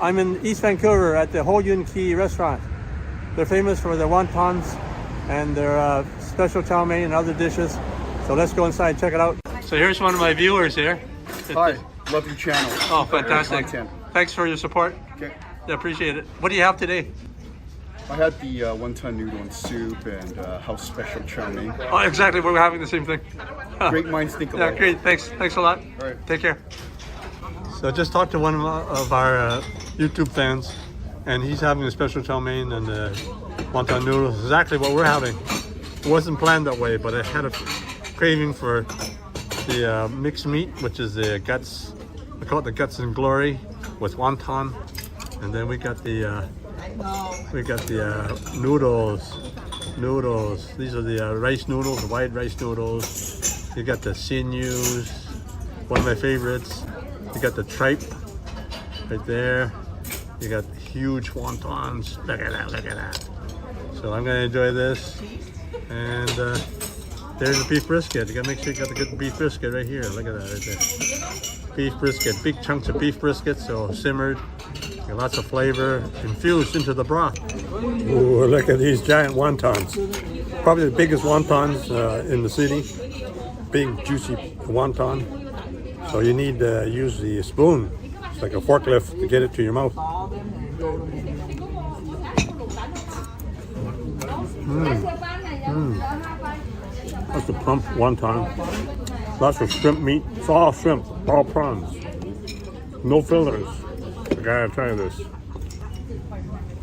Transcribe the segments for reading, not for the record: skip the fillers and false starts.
I'm in East Vancouver at the Yuen Kee restaurant. They're famous for their wontons and their special chow mein and other dishes. So let's go inside and check it out. So here's one of my viewers here. Hi, love your channel. Oh, fantastic. Content. Thanks for your support. Okay. I appreciate it. What do you have today? I had the wonton noodle and soup and house special chow mein. Oh, exactly. We're having the same thing. Great minds think Yeah, alike. great. Thanks. Thanks a lot. All right. Take care. So I just talked to one of our YouTube fans, and he's having a special chow mein and wonton noodles. Exactly what we're having. It wasn't planned that way, but I had a craving for the mixed meat, which is the guts. I call it the guts and glory with wonton, and then we got the noodles. These are the rice noodles, the white rice noodles. You got the sinews, one of my favorites. You got the tripe right there. You got huge wontons. Look at that, look at that. So I'm gonna enjoy this. And there's the beef brisket. You gotta make sure you got the good beef brisket right here. Look at that right there. Beef brisket, big chunks of beef brisket, so simmered. Got lots of flavor, infused into the broth. Ooh, look at these giant wontons. Probably the biggest wontons in the city. Big, juicy wonton. So you need to use the spoon. It's like a forklift to get it to your mouth. That's the plump wonton. Lots of shrimp meat. It's all shrimp, all prawns. No fillers. I gotta try this.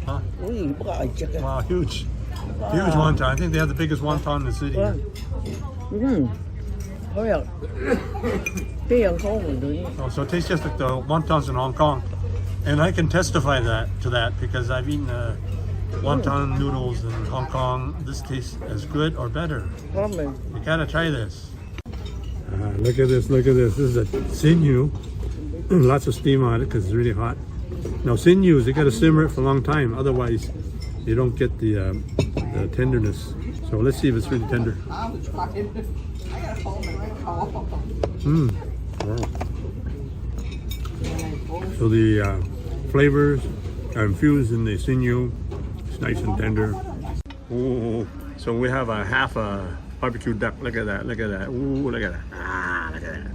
Huh? Wow, huge. Huge wonton. I think they have the biggest wonton in the city. So it tastes just like the wontons in Hong Kong. And I can testify to that because I've eaten wonton noodles in Hong Kong. This tastes as good or better. You gotta try this. Look at this, look at this. This is a sinew. Lots of steam on it because it's really hot. Now sinews, you gotta simmer it for a long time. Otherwise, you don't get the tenderness. So let's see if it's really tender. Wow. So the flavors are infused in the sinew. It's nice and tender. Ooh. So we have a half a barbecue duck. Look at that, look at that. Ooh, look at that. Ah, look at that.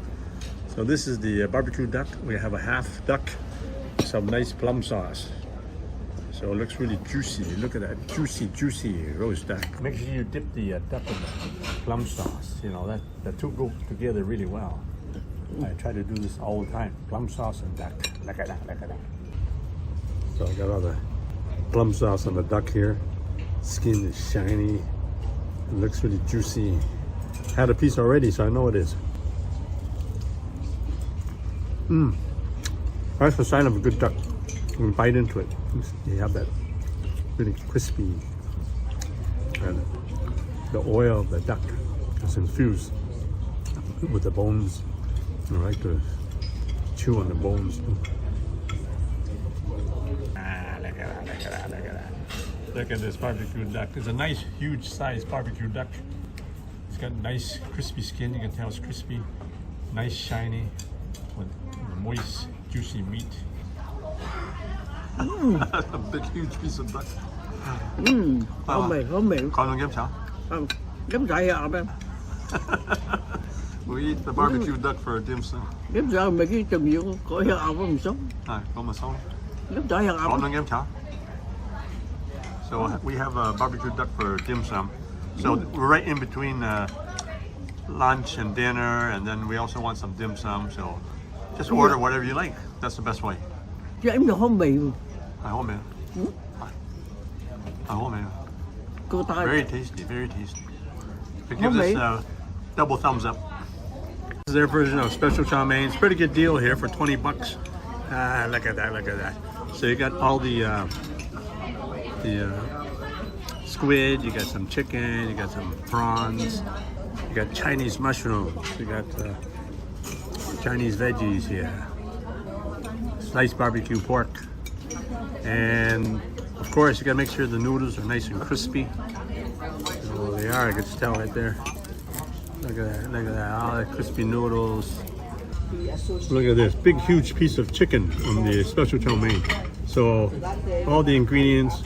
So this is the barbecue duck. We have a half duck, some nice plum sauce. So it looks really juicy. Look at that, juicy roast duck. Make sure you dip the duck in the plum sauce. You know, the two go together really well. I try to do this all the time. Plum sauce and duck. Look at that, look at that. So I got all the plum sauce on the duck here. Skin is shiny. It looks really juicy. Had a piece already, so I know it is. That's the sign of a good duck. You can bite into it. You have that really crispy, and the oil of the duck is infused with the bones. I like to chew on the bones. Ah, look at that, look at that, look at that. Look at this barbecue duck. It's a nice, huge size barbecue duck. It's got nice, crispy skin. You can tell it's crispy. Nice, shiny, with moist, juicy meat. A big, huge piece of duck. Hông miệng. Con ăn ghép cháo? Ghép dại hộp em. We eat the barbecue duck for dim sum. Ghép dại mấy cái chừng nhiều có hiệu ảo không sống. Có một số. Ghép dại hiệu ảo. Con ăn ghép cháo. So we have a barbecue duck for dim sum. So we're right in between lunch and dinner, and then we also want some dim sum. So just order whatever you like. That's the best way. Chứ em được không bị. Cô ta. Very tasty, very tasty. It gives us a double thumbs up. This is their version of special chow mein. It's a pretty good deal here for 20 bucks. Look at that, look at that. So you got all the squid, you got some chicken, you got some prawns, you got Chinese mushrooms, you got Chinese veggies here, sliced barbecue pork, and of course you gotta make sure the noodles are nice and crispy. So they are, I can just tell right there. Look at that, all the crispy noodles. Look at this, big huge piece of chicken on the special chow mein. So all the ingredients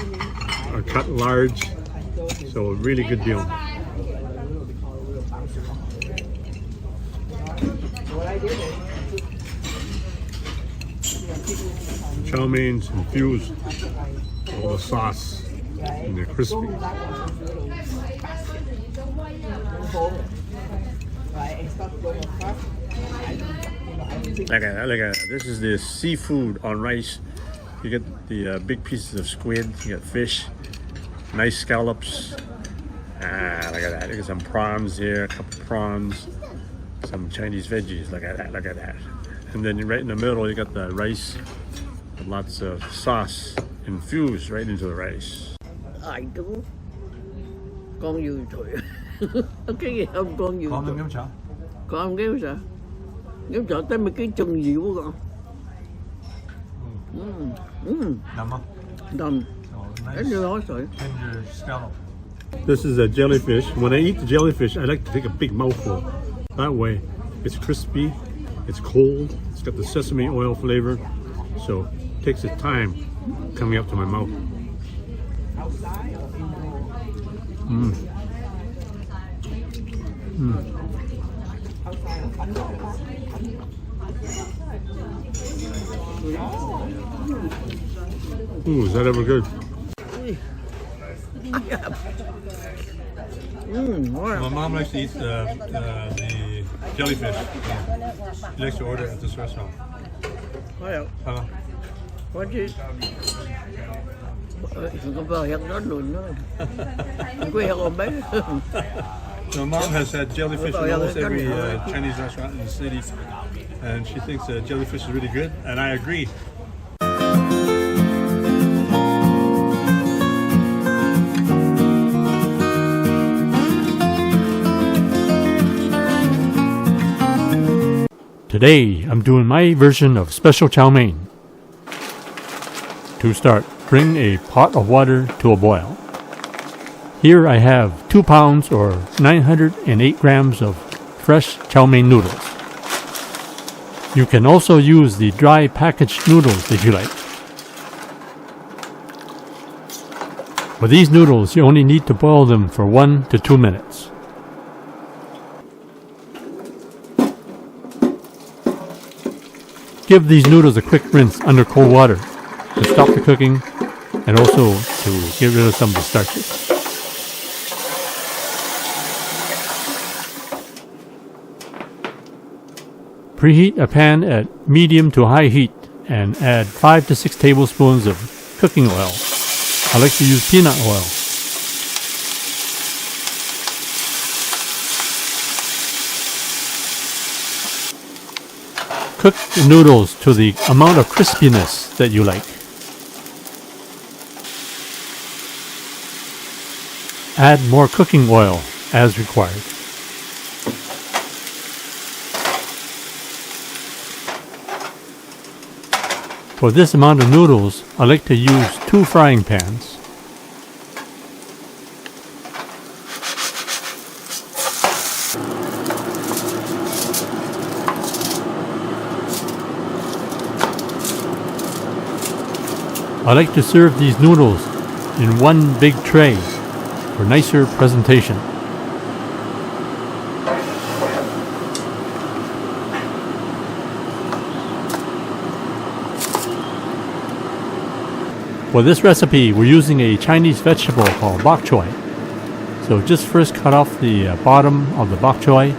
are cut large, so really good deal. Chow mein's infused with all the sauce and they're crispy. Look at that. This is the seafood on rice. You get the big pieces of squid, you got fish, nice scallops. Look at that. Look at some prawns here, a couple prawns, some Chinese veggies. Look at that. And then right in the middle, you got the rice with lots of sauce infused right into the rice. Ai đúng con dư thôi. Cái gì không con dư. Con ngắm chợ. Con kéo sao? Kéo chợ tới mấy cái chân gì của con. Nằm không? Đầm. Cái gì đó rồi. This is a jellyfish. When I eat the jellyfish, I like to take a big mouthful. That way, it's crispy, it's cold, it's got the sesame oil flavor, so it takes its time coming up to my mouth. Ooh, is that ever good? My mom likes to eat the jellyfish. She likes to order it at this restaurant. Có chứ. Có bao heo đó luôn đó. Có heo ôm bé. My mom has had jellyfish in almost every Chinese restaurant in the city, and she thinks jellyfish is really good, and I agree. Today, I'm doing my version of Special Chow Mein. To start, bring a pot of water to a boil. Here I have 2 pounds or 908 grams of fresh chow mein noodles. You can also use the dry packaged noodles if you like. For these noodles, you only need to boil them for 1 to 2 minutes. Give these noodles a quick rinse under cold water to stop the cooking and also to get rid of some of the starches. Preheat a pan at medium to high heat and add 5 to 6 tablespoons of cooking oil. I like to use peanut oil. Cook the noodles to the amount of crispiness that you like. Add more cooking oil as required. For this amount of noodles, I like to use 2 frying pans. I like to serve these noodles in one big tray for nicer presentation. For this recipe, we're using a Chinese vegetable called Bok Choy. So just first cut off the bottom of the Bok Choy.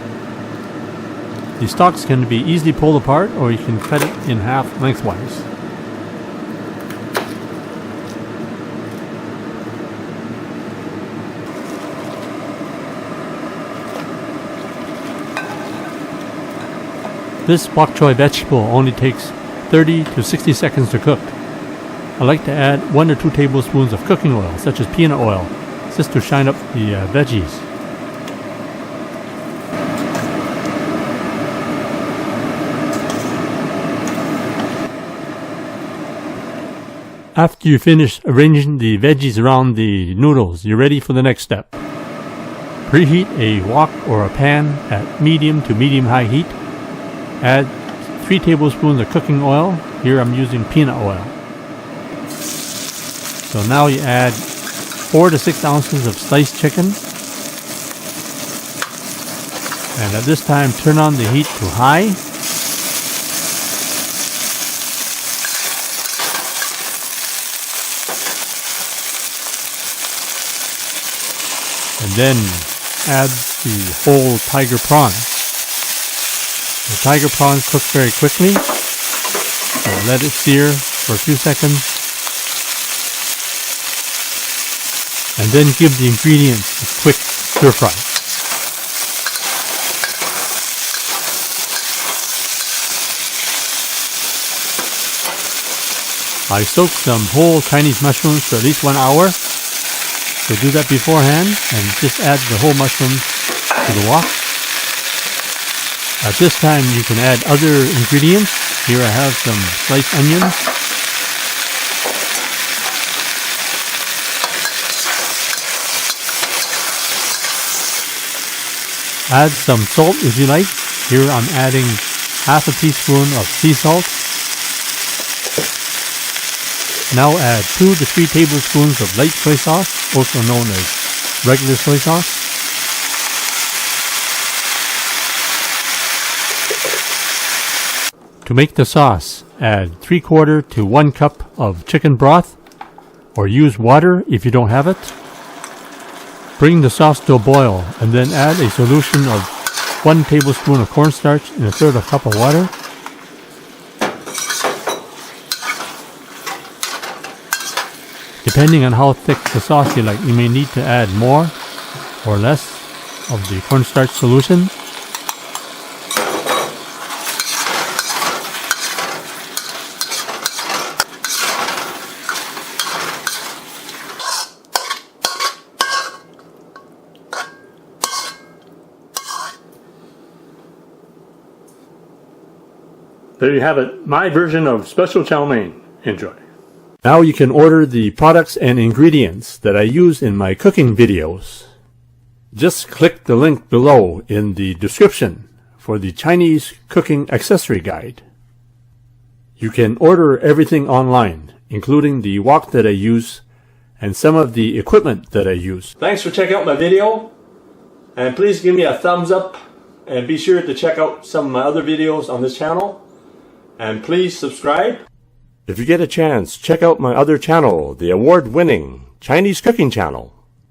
The stalks can be easily pulled apart, or you can cut it in half lengthwise. This bok choy vegetable only takes 30 to 60 seconds to cook. I like to add 1 or 2 tablespoons of cooking oil, such as peanut oil, just to shine up the veggies. After you finish arranging the veggies around the noodles, you're ready for the next step. Preheat a wok or a pan at medium to medium-high heat. Add 3 tablespoons of cooking oil. Here I'm using peanut oil. So now you add 4 to 6 ounces of sliced chicken. And at this time, turn on the heat to high. And then add the whole tiger prawns. The tiger prawns cook very quickly, so let it sear for a few seconds. And then give the ingredients a quick stir fry. I soaked some whole Chinese mushrooms for at least 1 hour. So do that beforehand and just add the whole mushrooms to the wok. At this time you can add other ingredients. Here I have some sliced onions. Add some salt if you like. Here I'm adding half a teaspoon of sea salt. Now add 2 to 3 tablespoons of light soy sauce, also known as regular soy sauce. To make the sauce, add 3/4 to 1 cup of chicken broth, or use water if you don't have it. Bring the sauce to a boil and then add a solution of 1 tablespoon of cornstarch in 1/3 cup of water. Depending on how thick the sauce you like, you may need to add more or less of the cornstarch solution. There you have it, my version of Special Chow Mein. Enjoy. Now you can order the products and ingredients that I use in my cooking videos. Just click the link below in the description for the Chinese cooking accessory guide. You can order everything online, including the wok that I use and some of the equipment that I use. Thanks for checking out my video, and please give me a thumbs up and be sure to check out some of my other videos on this channel, and please subscribe. If you get a chance, check out my other channel, the award-winning Chinese cooking channel.